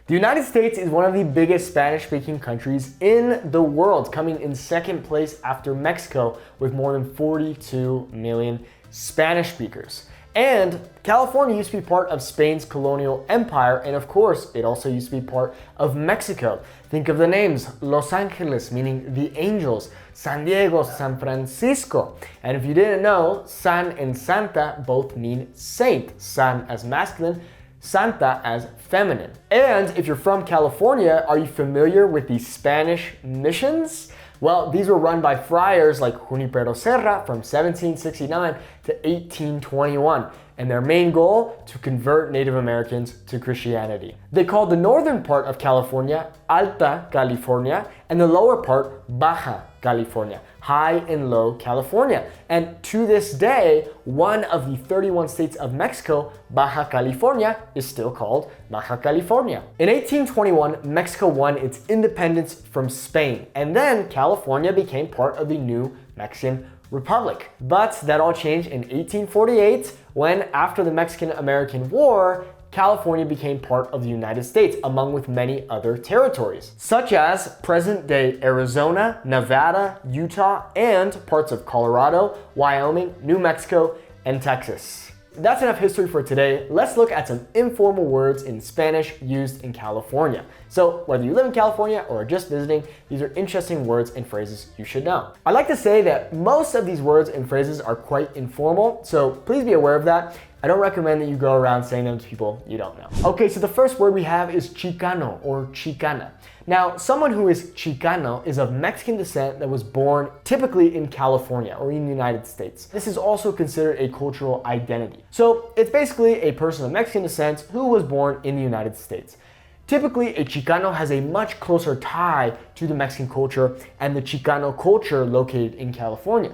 The United States is one of the biggest Spanish-speaking countries in the world, coming in second place after Mexico with more than 42 million Spanish speakers. And California used to be part of Spain's colonial empire, and of course, it also used to be part of Mexico. Think of the names: Los Angeles, meaning the angels, San Diego, San Francisco. And if you didn't know, San and Santa both mean saint. San as masculine, Santa as feminine. And if you're from California, are you familiar with the Spanish missions? Well, these were run by friars like Junipero Serra from 1769 to 1821, and their main goal, to convert Native Americans to Christianity. They called the northern part of California Alta California and the lower part Baja California, High and Low California. And to this day, one of the 31 states of Mexico, Baja California, is still called Baja California. In 1821, Mexico won its independence from Spain, and then California became part of the new Mexican Republic. But that all changed in 1848 when, after the Mexican-American War, California became part of the United States, along with many other territories, such as present-day Arizona, Nevada, Utah, and parts of Colorado, Wyoming, New Mexico, and Texas. That's enough history for today. Let's look at some informal words in Spanish used in California. So whether you live in California or are just visiting, these are interesting words and phrases you should know. I like to say that most of these words and phrases are quite informal, so please be aware of that. I don't recommend that you go around saying them to people you don't know. Okay, so the first word we have is Chicano or Chicana. Now, someone who is Chicano is of Mexican descent that was born typically in California or in the United States. This is also considered a cultural identity. So it's basically a person of Mexican descent who was born in the United States. Typically, a Chicano has a much closer tie to the Mexican culture and the Chicano culture located in California.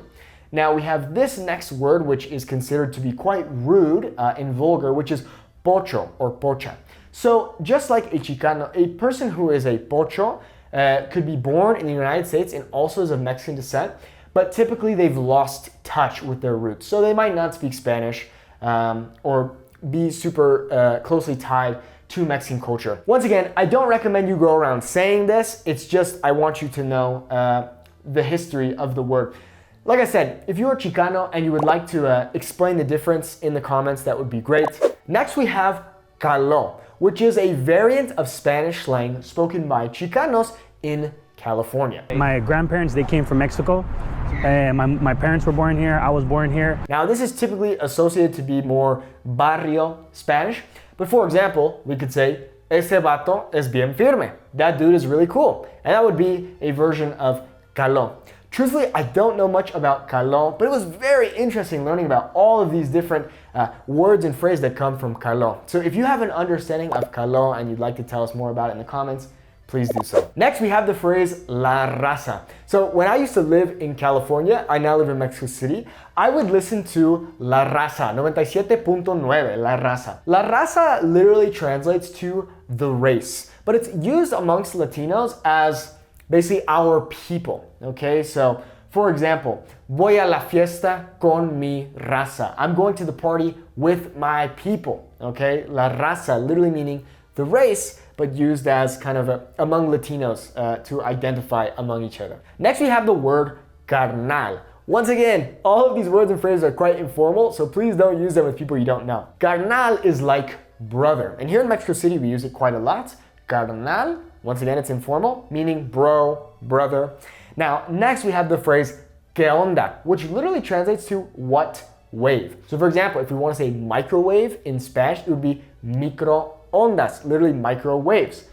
Now we have this next word, which is considered to be quite rude and vulgar, which is pocho or pocha. So just like a Chicano, a person who is a pocho could be born in the United States and also is of Mexican descent, but typically they've lost touch with their roots. So they might not speak Spanish or be super closely tied to Mexican culture. Once again, I don't recommend you go around saying this. It's just I want you to know the history of the word. Like I said, if you're Chicano and you would like to explain the difference in the comments, that would be great. Next we have caló, which is a variant of Spanish slang spoken by Chicanos in California. My grandparents, they came from Mexico. My parents were born here, I was born here. Now this is typically associated to be more barrio Spanish, but for example, we could say, ese vato es bien firme. That dude is really cool. And that would be a version of caló. Truthfully, I don't know much about caló, but it was very interesting learning about all of these different words and phrases that come from caló. So if you have an understanding of caló and you'd like to tell us more about it in the comments, please do so. Next, we have the phrase la raza. So when I used to live in California, I now live in Mexico City, I would listen to La Raza, 97.9, La Raza. La Raza literally translates to the race, but it's used amongst Latinos as basically our people, okay? So, for example, voy a la fiesta con mi raza. I'm going to the party with my people, okay? La raza, literally meaning the race, but used as kind of among Latinos to identify among each other. Next, we have the word carnal. Once again, all of these words and phrases are quite informal, so please don't use them with people you don't know. Carnal is like brother, and here in Mexico City, we use it quite a lot. Carnal. Once again, it's informal, meaning bro, brother. Now, next we have the phrase ¿qué onda?, which literally translates to what wave. So for example, if we want to say microwave in Spanish, it would be microondas, literally microwaves.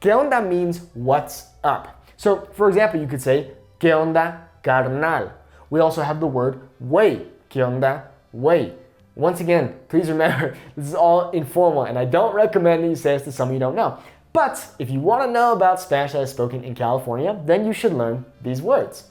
¿Qué onda means what's up. So for example, you could say ¿qué onda, carnal? We also have the word güey. ¿Qué onda, güey? Once again, please remember, this is all informal, and I don't recommend that you say this to someone you don't know. But if you want to know about Spanish that is spoken in California, then you should learn these words.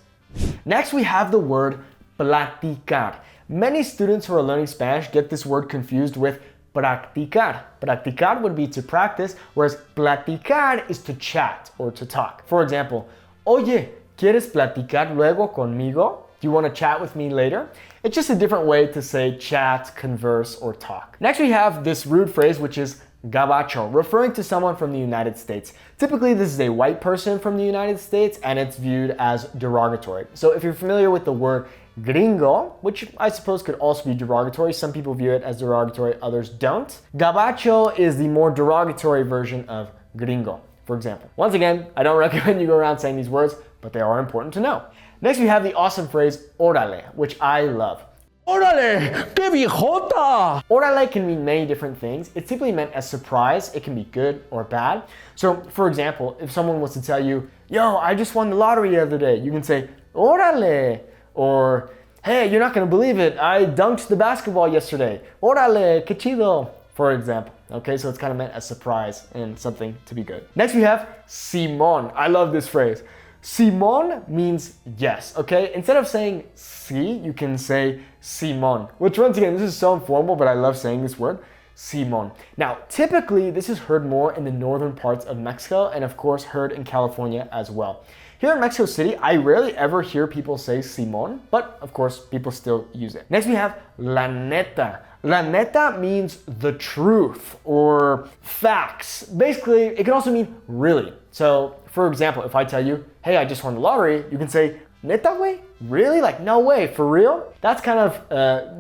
Next, we have the word platicar. Many students who are learning Spanish get this word confused with practicar. Practicar would be to practice, whereas platicar is to chat or to talk. For example, oye, ¿quieres platicar luego conmigo? Do you want to chat with me later? It's just a different way to say chat, converse, or talk. Next, we have this rude phrase, which is gabacho, referring to someone from the United States. Typically, this is a white person from the United States, and it's viewed as derogatory. So if you're familiar with the word gringo, which I suppose could also be derogatory, some people view it as derogatory, others don't. Gabacho is the more derogatory version of gringo, for example. Once again, I don't recommend you go around saying these words, but they are important to know. Next, we have the awesome phrase órale, which I love. ¡Órale! ¡Qué viejota! Órale can mean many different things. It's typically meant as surprise. It can be good or bad. So, for example, if someone was to tell you, yo, I just won the lottery the other day, you can say, órale. Or, hey, you're not gonna believe it, I dunked the basketball yesterday. Órale, qué chido, for example. Okay, so it's kind of meant as surprise and something to be good. Next we have Simón. I love this phrase. Simón means yes, okay? Instead of saying sí, you can say Simón, which once again, this is so informal, but I love saying this word, Simón. Now, typically, this is heard more in the northern parts of Mexico and of course heard in California as well. Here in Mexico City, I rarely ever hear people say Simón, but of course, people still use it. Next, we have la neta. La neta means the truth or facts. Basically, it can also mean really. So, for example, if I tell you, hey, I just won the lottery, you can say, neta way? Really? Like, no way, for real? That's kind of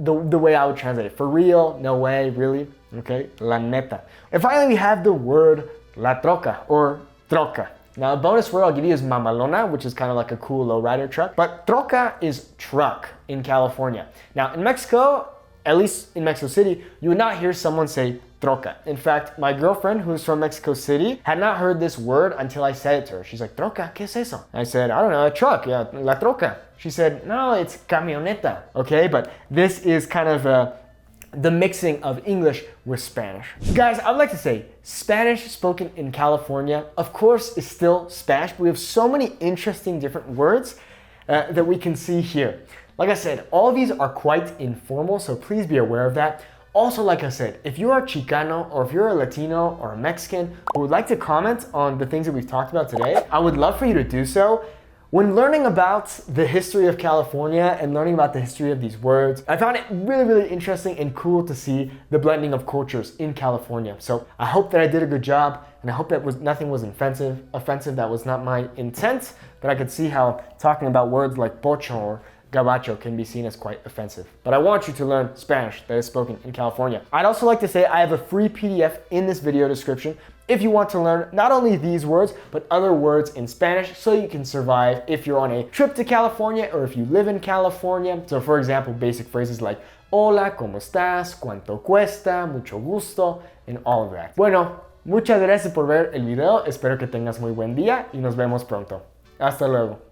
the way I would translate it. For real, no way, really? Okay, la neta. And finally, we have the word la troca or troca. Now, a bonus word I'll give you is mamalona, which is kind of like a cool lowrider truck. But troca is truck in California. Now, in Mexico, at least in Mexico City, you would not hear someone say troca. In fact, my girlfriend, who's from Mexico City, had not heard this word until I said it to her. She's like, troca, ¿qué es eso? I said, I don't know, a truck, yeah, la troca. She said, no, it's camioneta, okay? But this is kind of the mixing of English with Spanish. Guys, I'd like to say, Spanish spoken in California, of course, is still Spanish, but we have so many interesting different words that we can see here. Like I said, all of these are quite informal, so please be aware of that. Also, like I said, if you are Chicano or if you're a Latino or a Mexican who would like to comment on the things that we've talked about today, I would love for you to do so. When learning about the history of California and learning about the history of these words, I found it really, really interesting and cool to see the blending of cultures in California. So I hope that I did a good job, and I hope that nothing was offensive. That was not my intent, but I could see how talking about words like pocho or gabacho can be seen as quite offensive. But I want you to learn Spanish that is spoken in California. I'd also like to say I have a free PDF in this video description if you want to learn not only these words, but other words in Spanish so you can survive if you're on a trip to California or if you live in California. So for example, basic phrases like hola, ¿cómo estás? ¿Cuánto cuesta? Mucho gusto, and all of that. Bueno, muchas gracias por ver el video. Espero que tengas muy buen día y nos vemos pronto. Hasta luego.